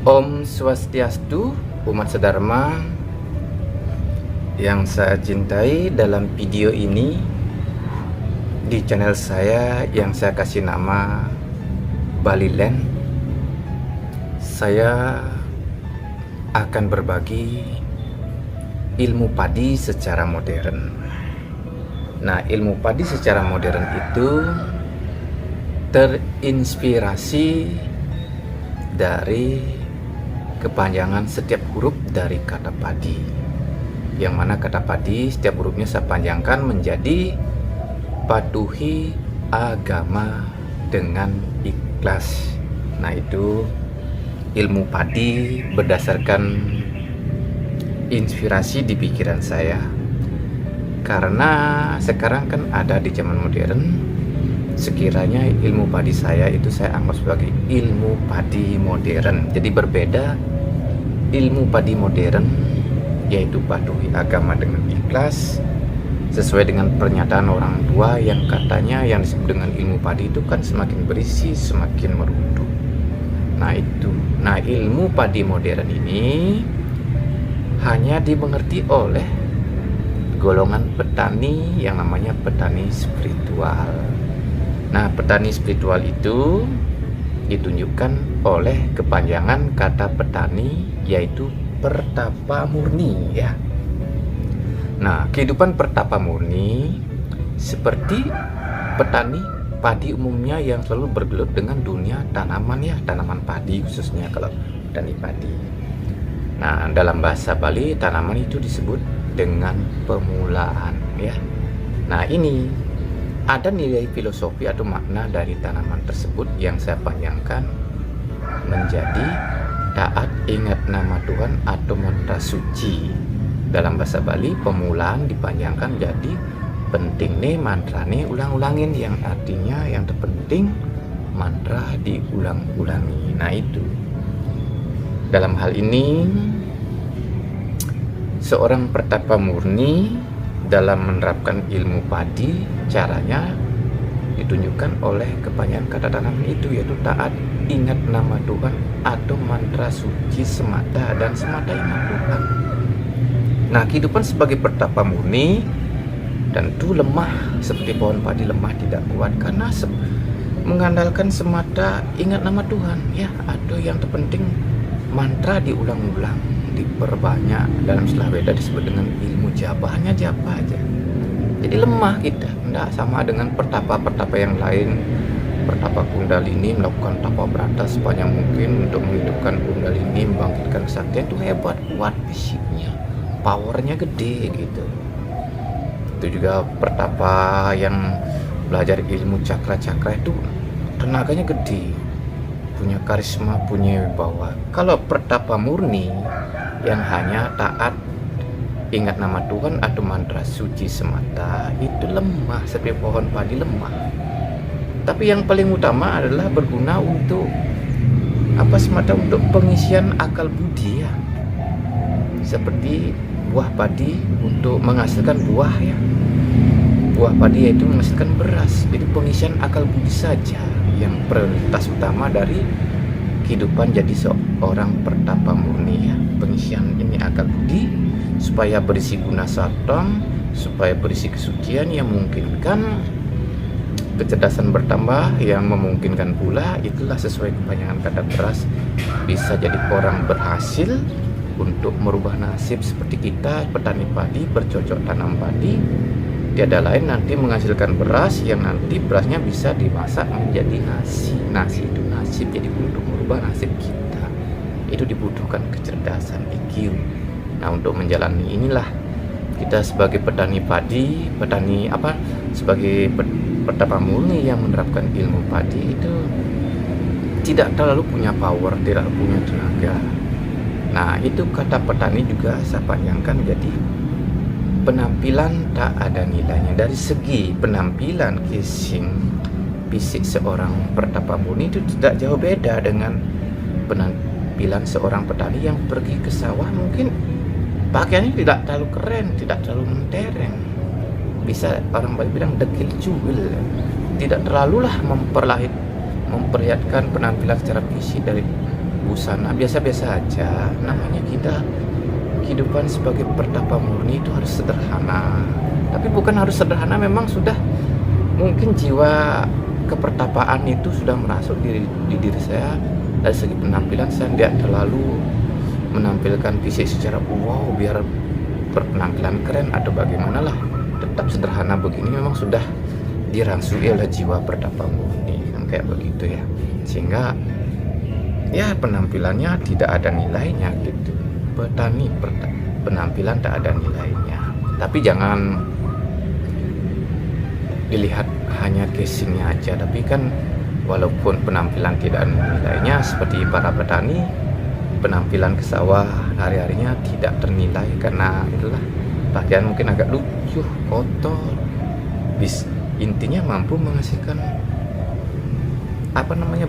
Om Swastiastu, umat sedharma yang saya cintai. Dalam video ini di channel saya yang saya kasih nama Bali Land, saya akan berbagi ilmu padi secara modern. Nah, ilmu padi secara modern itu terinspirasi dari kepanjangan setiap huruf dari kata padi, yang mana kata padi setiap hurufnya saya panjangkan menjadi patuhi agama dengan ikhlas. Nah, itu ilmu padi berdasarkan inspirasi di pikiran saya, karena sekarang kan ada di zaman modern. Sekiranya ilmu padi saya itu saya anggap sebagai ilmu padi modern. Jadi berbeda. Ilmu padi modern yaitu patuhi agama dengan ikhlas, sesuai dengan pernyataan orang tua yang katanya yang disebut dengan ilmu padi itu kan semakin berisi semakin merunduk. Nah itu. Nah, ilmu padi modern ini hanya dimengerti oleh golongan petani yang namanya petani spiritual. Nah, petani spiritual itu ditunjukkan oleh kepanjangan kata petani, yaitu pertapa murni, ya. Nah, kehidupan pertapa murni seperti petani padi umumnya yang selalu bergelut dengan dunia tanaman, ya, tanaman padi khususnya kalau petani padi. Nah, dalam bahasa Bali tanaman itu disebut dengan pemulaan, ya. Nah, ini ada nilai filosofi atau makna dari tanaman tersebut yang saya panjangkan menjadi taat ingat nama Tuhan atau mantra suci. Dalam bahasa Bali pemulaan dipanjangkan jadi penting nih mantra nih ulang-ulangin, yang artinya yang terpenting mantra diulang-ulangi. Nah itu. Dalam hal ini seorang pertapa murni dalam menerapkan ilmu padi, caranya ditunjukkan oleh kepanjangan kata tanaman itu, yaitu taat ingat nama Tuhan atau mantra suci semata dan semata ingat Tuhan. Nah, kehidupan sebagai pertapa murni tentu lemah, seperti pohon padi lemah tidak kuat karena mengandalkan semata ingat nama Tuhan, ya, atau yang terpenting mantra diulang-ulang, diperbanyak. Dalam istilah Weda disebut dengan ilmu japa, hanya japa aja. Jadi lemah kita, tidak sama dengan pertapa-pertapa yang lain. Pertapa Kundalini melakukan tapa berata sepanjang mungkin untuk menghidupkan Kundalini, membangkitkan kesaktian, itu hebat, kuat fisiknya, powernya gede gitu. Itu juga pertapa yang belajar ilmu cakra-cakra itu tenaganya gede, punya karisma, punya wibawa. Kalau pertapa murni yang hanya taat ingat nama Tuhan atau mantra suci semata, itu lemah, seperti pohon padi lemah. Tapi yang paling utama adalah berguna untuk apa, semata untuk pengisian akal budi, ya. Seperti buah padi untuk menghasilkan buah, ya. Buah padi yaitu menghasilkan beras. Jadi pengisian akal budi saja yang prioritas utama dari kehidupan jadi seorang pertapa murni, ya. Pengisian ini akal budi supaya berisi guna satang, supaya berisi kesucian yang memungkinkan kecerdasan bertambah, yang memungkinkan pula itulah sesuai kepanjangan kata beras bisa jadi orang berhasil untuk merubah nasib. Seperti kita petani padi bercocok tanam padi, tiada lain nanti menghasilkan beras yang nanti berasnya bisa dimasak menjadi nasi. Nasi itu nasib, jadi untuk merubah nasib kita itu dibutuhkan kecerdasan IQ. Nah, untuk menjalani inilah kita sebagai petani padi, sebagai pertapa murni yang menerapkan ilmu padi itu tidak terlalu punya power, tidak punya tenaga. Nah, itu kata petani juga saya panjangkan jadi penampilan tak ada nilainya. Dari segi penampilan fisik seorang pertapa murni itu tidak jauh beda dengan penampilan seorang petani yang pergi ke sawah. Mungkin pakaiannya tidak terlalu keren, tidak terlalu mentereng, bisa orang bilang dekil cuil, tidak terlalulah memperlihatkan penampilan secara fisik dari busana biasa-biasa aja. Namanya kita kehidupan sebagai pertapa murni itu harus sederhana. Tapi bukan harus sederhana, memang sudah mungkin jiwa kepertapaan itu sudah merasuk di diri saya. Dari segi penampilan saya tidak terlalu menampilkan fisik secara wow biar berpenampilan keren atau bagaimana lah. Tetap sederhana begini memang sudah dirangsui oleh jiwa pertapa murni kan, kayak begitu ya. Sehingga ya penampilannya tidak ada nilainya gitu. Penampilan tak ada nilainya. Tapi jangan dilihat hanya casingnya aja, tapi kan walaupun penampilan tidak ada nilainya, seperti para petani, penampilan ke sawah hari-harinya tidak ternilai karena itulah pakaian mungkin agak lucu, kotor, intinya mampu menghasilkan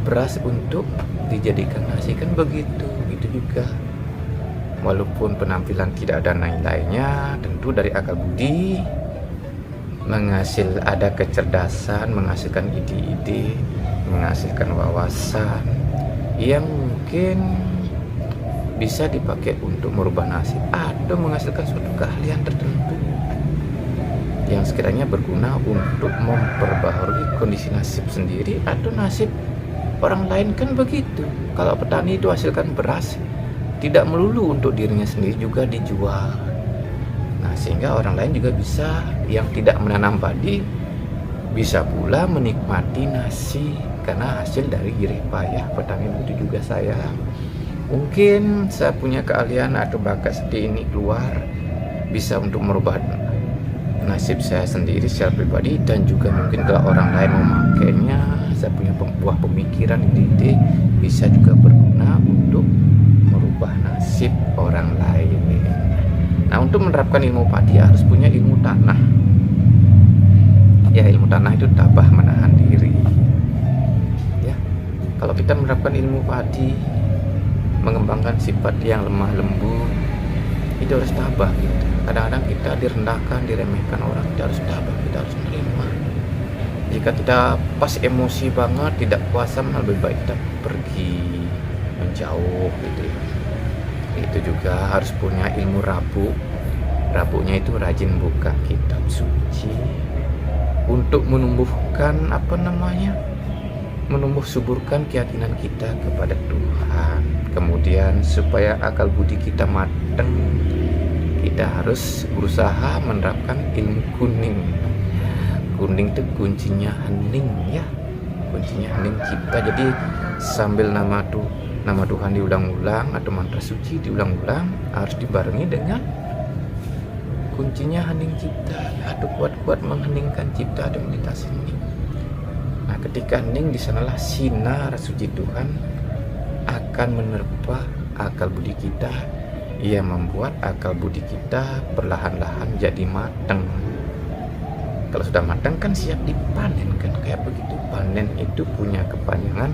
beras untuk dijadikan nasi kan begitu. Itu juga walaupun penampilan tidak ada nilainya, tentu dari akal budi ada kecerdasan, menghasilkan ide-ide, menghasilkan wawasan yang mungkin bisa dipakai untuk merubah nasib atau menghasilkan suatu keahlian tertentu yang sekiranya berguna untuk memperbaharui kondisi nasib sendiri atau nasib orang lain kan begitu. Kalau petani itu hasilkan beras tidak melulu untuk dirinya sendiri, juga dijual. Nah, sehingga orang lain juga bisa, yang tidak menanam padi bisa pula menikmati nasi karena hasil dari jerih payah petani. Itu juga saya. Mungkin saya punya keahlian atau bakat seperti ini keluar, bisa untuk merubah nasib saya sendiri secara pribadi, dan juga mungkin kalau orang lain memakainya, saya punya buah pemikiran, ide bisa juga berguna untuk merubah nasib orang lain. Nah, untuk menerapkan ilmu padi harus punya ilmu tanah. Ya, ilmu tanah itu tabah menahan diri. Ya, kalau kita menerapkan ilmu padi, mengembangkan sifat yang lemah lembut, itu harus tabah gitu. Kadang-kadang kita direndahkan, diremehkan orang, kita harus tabah, kita harus menerima. Jika kita pas emosi banget, tidak kuasa, lebih baik kita pergi menjauh gitu ya. Itu juga harus punya ilmu rabu. Rabunya itu rajin buka kitab suci untuk menumbuhkan suburkan keyakinan kita kepada Tuhan. Kemudian supaya akal budi kita matang, kita harus berusaha menerapkan ilmu kuning. Kuning itu kuncinya hening ya, kuncinya hening cipta. Jadi sambil nama Tuhan diulang-ulang atau mantra suci diulang-ulang, harus dibarengi dengan kuncinya hening cipta atau kuat-kuat mengheningkan cipta dan meditasi hening. Nah, ketika hening, di sanalah sinar suci Tuhan akan menerpa akal budi kita, ia membuat akal budi kita perlahan-lahan jadi matang. Kalau sudah matang kan siap dipanen kan, kayak begitu. Panen itu punya kepanjangan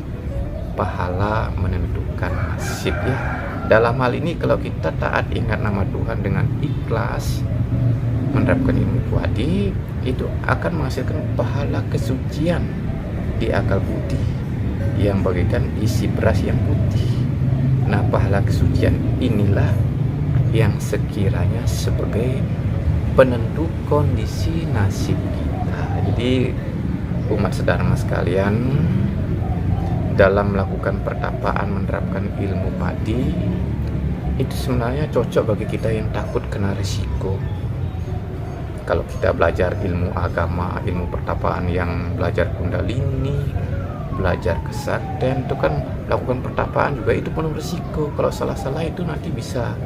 pahala menentukan nasib ya. Dalam hal ini kalau kita taat ingat nama Tuhan dengan ikhlas, menerapkan ilmu padi, itu akan menghasilkan pahala kesucian di akal budi yang bagaikan isi beras yang putih. Nah, pahala kesucian inilah yang sekiranya sebagai penentu kondisi nasib kita. Jadi umat sedharma sekalian, dalam melakukan pertapaan menerapkan ilmu padi itu sebenarnya cocok bagi kita yang takut kena risiko. Kalau kita belajar ilmu agama, ilmu pertapaan yang belajar kundalini, belajar kesaktian, itu kan lakukan pertapaan juga itu penuh risiko. Kalau salah-salah itu nanti bisa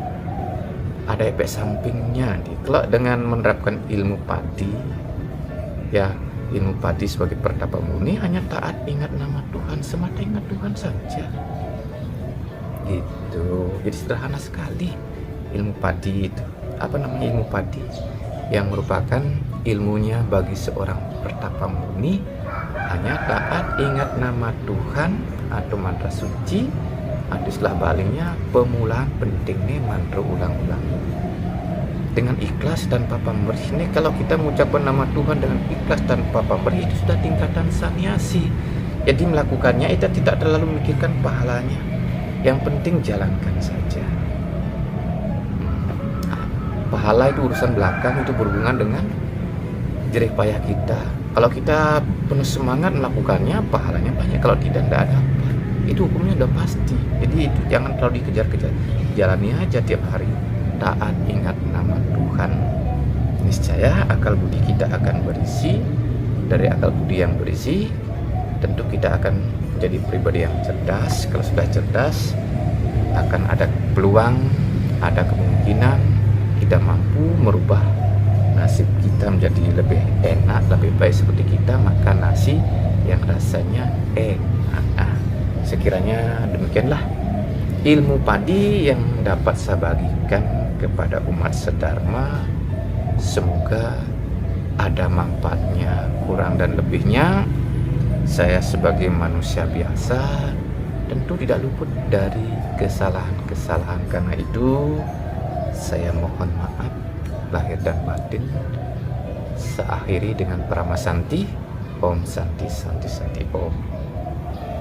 ada efek sampingnya. Kalau dengan menerapkan ilmu padi, ya ilmu padi sebagai pertapa murni hanya taat ingat nama Tuhan, semata ingat Tuhan saja. Gitu. Jadi sederhana sekali ilmu padi itu. Apa namanya ilmu padi? Yang merupakan ilmunya bagi seorang pertapa murni hanya taat ingat nama Tuhan atau mantra suci, atau istilah baliknya pemulaan pentingnya mantra ulang-ulang dengan ikhlas tanpa pamrih. Ini kalau kita mengucapkan nama Tuhan dengan ikhlas tanpa pamrih, itu sudah tingkatan sanyasi. Jadi melakukannya itu tidak terlalu memikirkan pahalanya. Yang penting jalankan saja. Pahala itu urusan belakang, itu berhubungan dengan jerih payah kita. Kalau kita penuh semangat melakukannya, pahalanya banyak. Kalau tidak ada apa. Itu hukumnya udah pasti. Jadi itu jangan terlalu dikejar-kejar. Jalani aja tiap hari. Taat, ingat nama Tuhan. Niscaya akal budi kita akan berisi. Dari akal budi yang berisi, tentu kita akan menjadi pribadi yang cerdas. Kalau sudah cerdas, akan ada peluang, ada kemungkinan kita mampu merubah nasib kita menjadi lebih enak, lebih baik seperti kita makan nasi yang rasanya enak. Sekiranya demikianlah ilmu padi yang dapat saya bagikan kepada umat sedharma. Semoga ada manfaatnya. Kurang dan lebihnya, saya sebagai manusia biasa tentu tidak luput dari kesalahan-kesalahan. Karena itu saya mohon maaf lahir dan batin. Saya akhiri dengan Paramasanti. Om Santi Santi Santi Om.